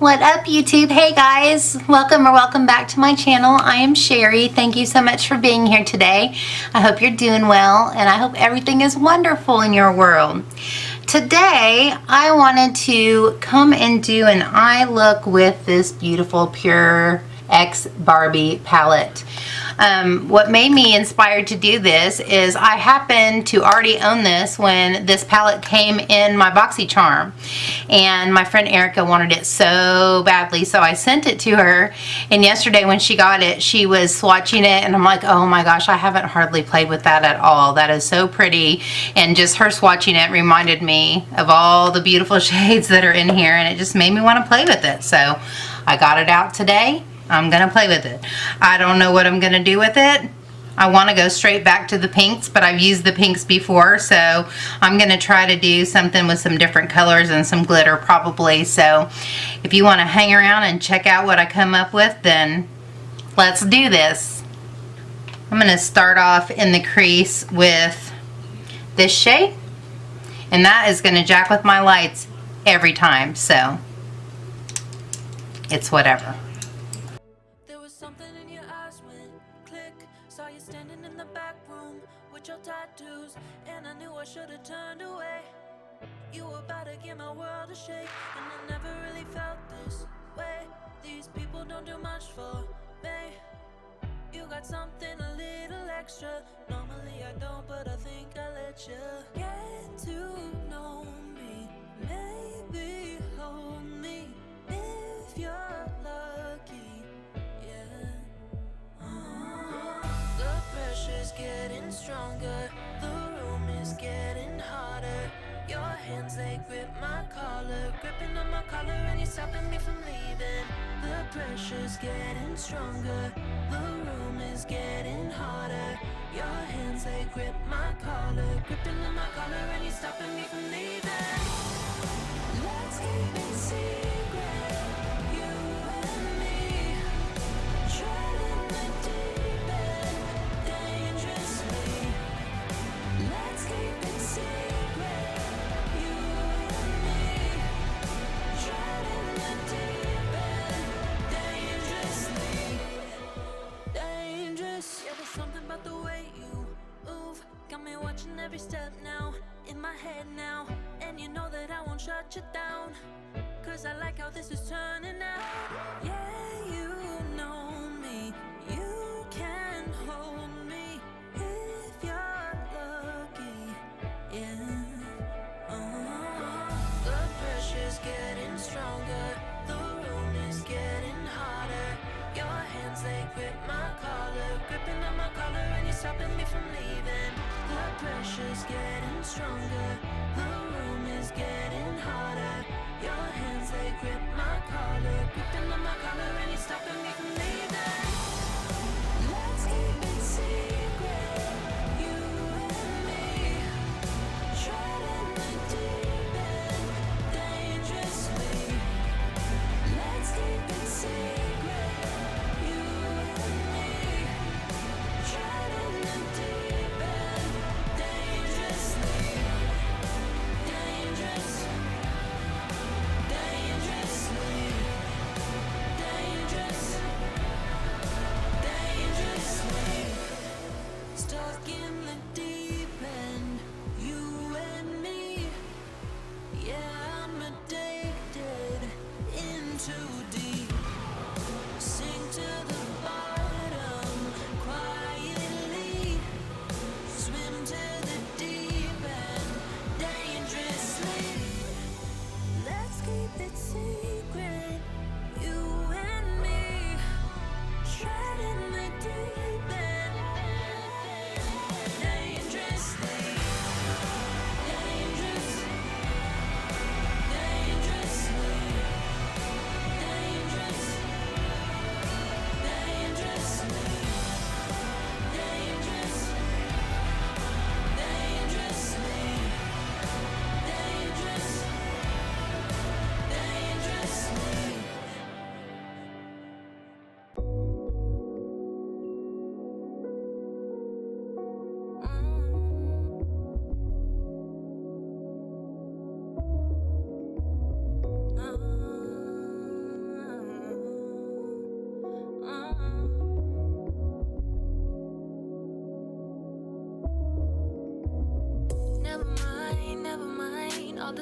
What up, YouTube? Hey guys, welcome back to my channel. I am Sherry. Thank you so much for being here today. I hope you're doing well and I hope everything is wonderful in your world. Today I wanted to come and do an eye look with this beautiful Pur X Barbie palette. What made me inspired to do this is I happened to already own this when this palette came in my BoxyCharm, and my friend Erica wanted it so badly, so I sent it to her. And yesterday when she got it, she was swatching it, and I'm like, oh my gosh, I haven't hardly played with that at all. That is so pretty. And just her swatching it reminded me of all the beautiful shades that are in here, and it just made me want to play with it. So I got it out today. I'm gonna play with it. I don't know what I'm gonna do with it. I want to go straight back to the pinks, but I've used the pinks before, so I'm gonna try to do something with some different colors and some glitter probably. So if you want to hang around and check out what I come up with, then let's do this. I'm gonna start off in the crease with this shade, and that is gonna jack with my lights every time, so it's whatever. Saw you standing in the back room with your tattoos, and I knew I should have turned away. You were about to give my world a shake, and I never really felt this way. These people don't do much for me. You got something a little extra. Normally I don't, but I think I'll let you get to know me. Maybe hold me if you're lucky. Yeah. The pressure's getting stronger, the room is getting hotter. Your hands, they grip my collar, gripping on my collar, and you're stopping me from leaving. The pressure's getting stronger, the room is getting hotter. Your hands, they grip my collar, gripping on my collar, and you're stopping me from leaving. Let's keep it secret, you and me, treading the deep end dangerously. Let's keep it secret, you and me, treading the deep end dangerously. Dangerous. Yeah, there's something about the way you move, got me watching every step now, in my head now. And you know that I won't shut you down, cause I like how this is turning out. Yeah, you know me, you can hold me if you're lucky. Yeah. The pressure's getting stronger, the room is getting hotter. Your hands, they grip my collar, gripping on my collar, and you're stopping me from leaving. The pressure's getting stronger, the room is getting hotter. Your hands, they grip my collar, gripping on my collar, and you're stopping me from leaving. Let's keep it secret, you and me, treading the deep end dangerously. Let's keep it secret, you and me, treading the deep end dangerously. Dangerous, dangerously, dangerous, dangerously. Stuck in the deep end, you and me. Yeah, I'm addicted, in too deep. Sink to the bottom quietly, swim to the deep end dangerously. Let's keep it secret, you and me, treading the deep end dangerously. Dangerous, dangerously, dangerous, dangerously, dangerous, dangerously, dangerous, dangerously.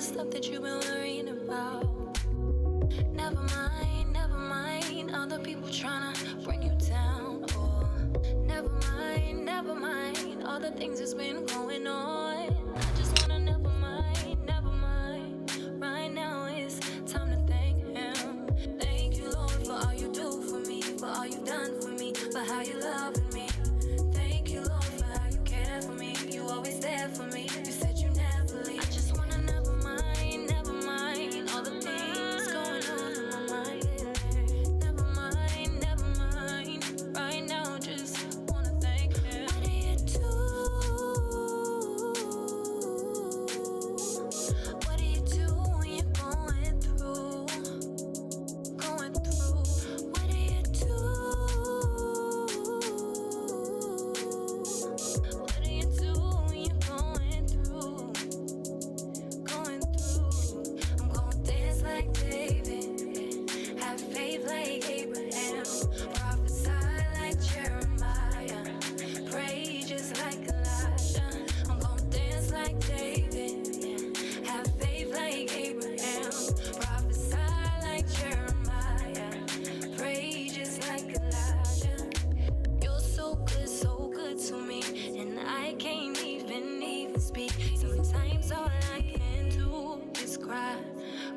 the stuff that you've been worrying about. Never mind, other people tryna bring you down. Or never mind, all the things that's been going on. I just wanna never mind. Right now it's time to thank him. Thank you, Lord, for all you do for me, for all you've done for me, for how you love me. Thank you, Lord, for how you care for me. You always there for me. You said you never leave. I just wanna never mind, all the things going on in my mind. Never mind, right now just wanna thank him. What do you do? What do you do when you're going through? What do you do? What do you do when you're going through? I'm gonna dance like David, have faith like Abraham, prophesy like Jeremiah, pray just like Elijah. I'm gonna dance like David, have faith like Abraham, prophesy like Jeremiah, pray just like Elijah. You're so good to me, and I can't even speak. Sometimes all I can do is cry.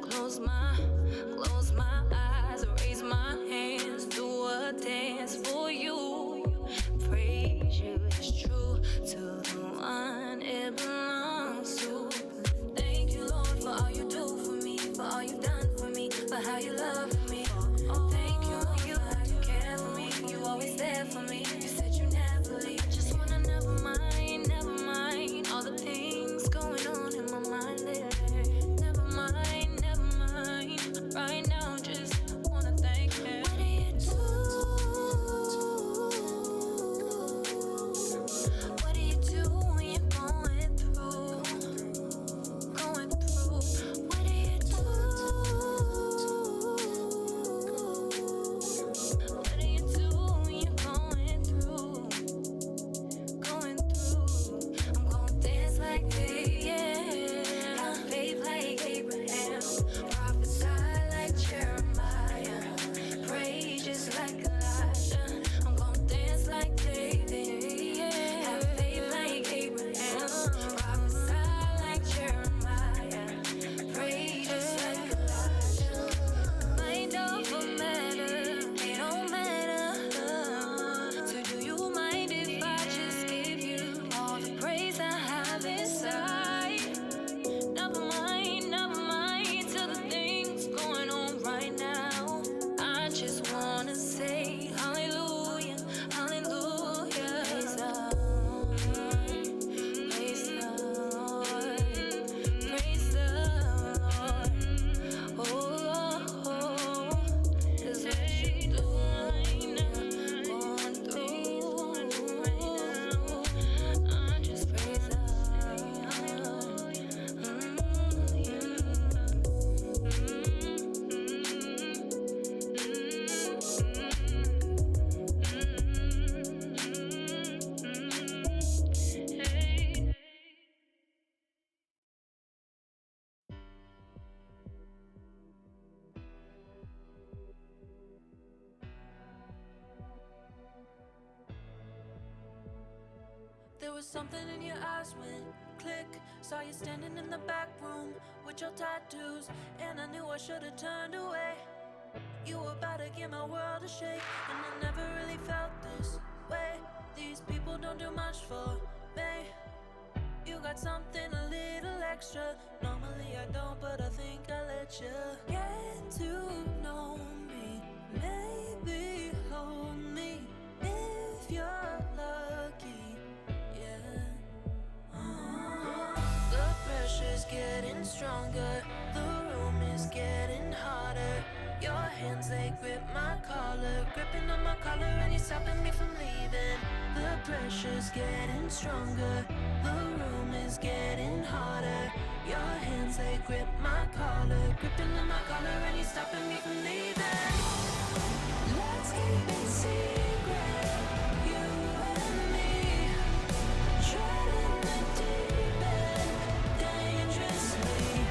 Close my eyes, raise my hands, do a dance for you. Praise you, it's true to the one it belongs to. Thank you, Lord, for all you do for me, for all you've done for me, for how you love me. Thank you, Lord, for how you care for me. You always there for me. You said you never leave. I just wanna never mind, all the things going on in my mind lately. Never mind, right now just wanna thank him. What do you do? What do you do when you're going through? What do you do? What do you do when you're going through? I'm gonna dance like David, have faith like Abraham, prophesy like Jeremiah, pray just like Elijah. I'm gonna dance like David, have faith like Abraham, prophesy like Jeremiah, pray just like Elijah. Mind over matter, it don't matter. So do you mind if I just give you all the praise I have inside? Never mind to the things going on right now. I just wanna say hallelujah, hallelujah. Praise the Lord, praise the Lord, praise the Lord. Oh, 'cause what you doing, going through right now, I just praise the Lord. There was something in your eyes went click. Saw you standing in the back room with your tattoos, and I knew I should've turned away. You were about to give my world a shake, and I never really felt this way. These people don't do much for me. You got something a little extra. Normally I don't, but I think I let you get to know me. Maybe hold me if you're lucky. Yeah. The pressure's getting stronger. The room is getting hotter. Your hands, they grip my collar, gripping on my collar, and you're stopping me from leaving. The pressure's getting stronger. The room is getting hotter. Your hands, they grip my collar, gripping on my collar, and you're stopping me from leaving. Let's keep it secret, you and me, treading the deep end dangerously.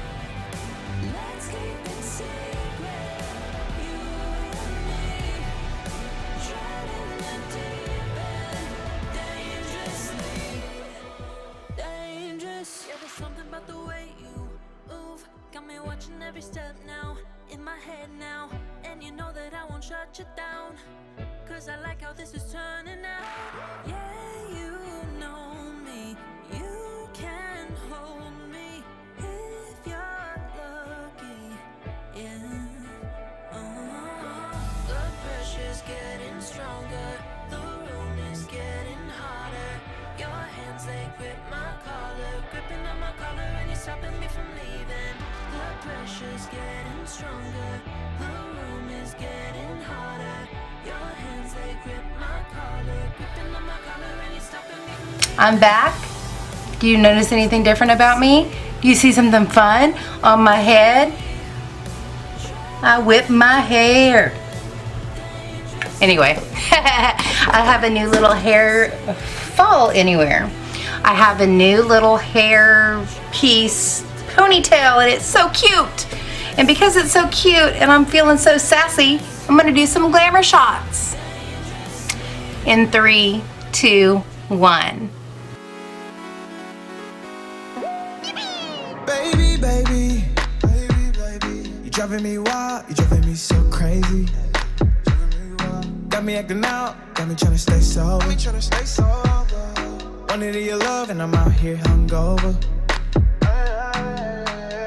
let you down, cause I like how this is turning out. Yeah, you know me, you can hold me if you're lucky. Yeah. The pressure's getting stronger, the room is getting hotter. Your hands, they grip my collar, gripping on my collar, and you're stopping me from leaving. The pressure's getting stronger, the room is getting hotter. Your hands, they grip my collar, gripping on my collar, and you're stopping me from leaving. I'm back. Do you notice anything different about me? Do you see something fun on my head? I whip my hair. Anyway, I have a new little hair fall anywhere. I have a new little hair piece ponytail, and it's so cute. And because it's so cute and I'm feeling so sassy, I'm gonna do some glamour shots. In 3, 2, 1. Baby, baby, baby, baby, you driving me wild, you driving me so crazy. Got me acting out, got me tryna stay sober. Wanted your love and I'm out here hungover.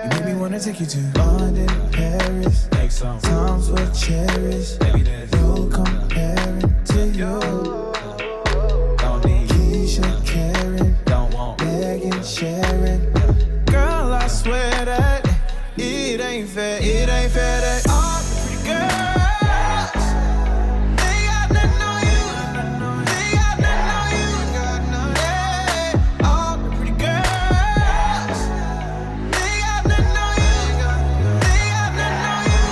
You made me wanna take you to London, Paris. Times will cherish. No comparing to you. Keisha, Karen, Megan, Sharon. Girl, I swear that it ain't fair that all the pretty girls, they got nothing on you, they got nothing on you, yeah. All the pretty girls, they got nothing on you, they got nothing on you.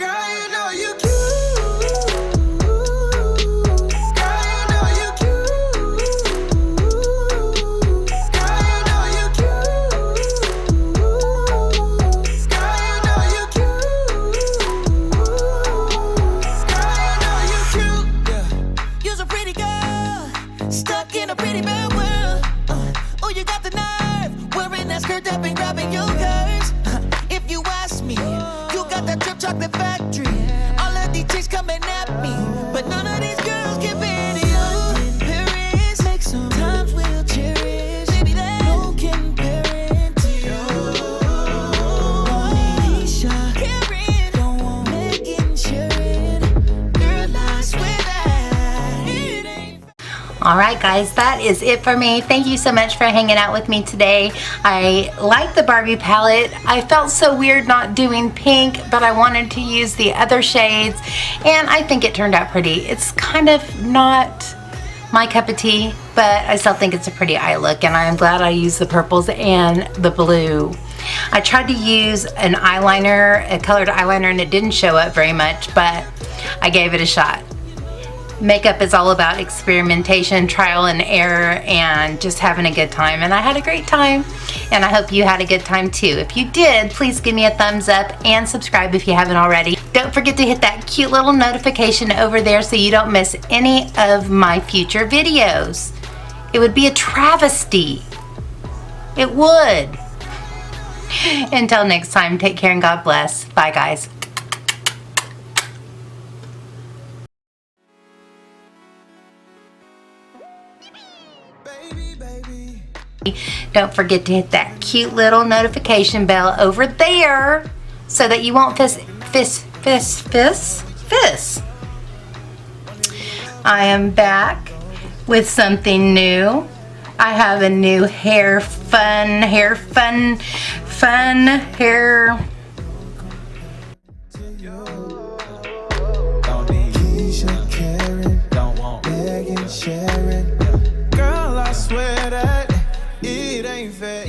Girl, you know you cute, girl, you know you cute, girl, you know you cute. You're a pretty girl, stuck in a pretty bad world. Oh, you got the nerve, wearing that skirt that been grabbing your curves. If you ask me, you got that drip chocolate factory. All of these chicks coming at me, but none of these girls compare to you. Paris, make some times we'll cherish. Baby, there's no comparing to you. Keisha, Karen, don't want Megan, Sharon. Girl, I swear that it ain't. Alright guys, that is it for me. Thank you so much for hanging out with me today. I like the Barbie palette. I felt so weird not doing pink, but I wanted to use the other shades, and I think it turned out pretty. It's kind of not my cup of tea, but I still think it's a pretty eye look, and I'm glad I used the purples and the blue. I tried to use an eyeliner, a colored eyeliner, and it didn't show up very much, but I gave it a shot. Makeup is all about experimentation, trial and error, and just having a good time. And I had a great time, and I hope you had a good time too. If you did, please give me a thumbs up and subscribe if you haven't already. Don't forget to hit that cute little notification over there so you don't miss any of my future videos. It would be a travesty. It would. Until next time, take care and God bless. Bye guys. Baby, baby. Don't forget to hit that cute little notification bell over there so that you won't fiss. I am back with something new. I have a new hair fun hair. Keisha, Karen, don't want Megan, Sharon. Girl, I swear that it ain't fair.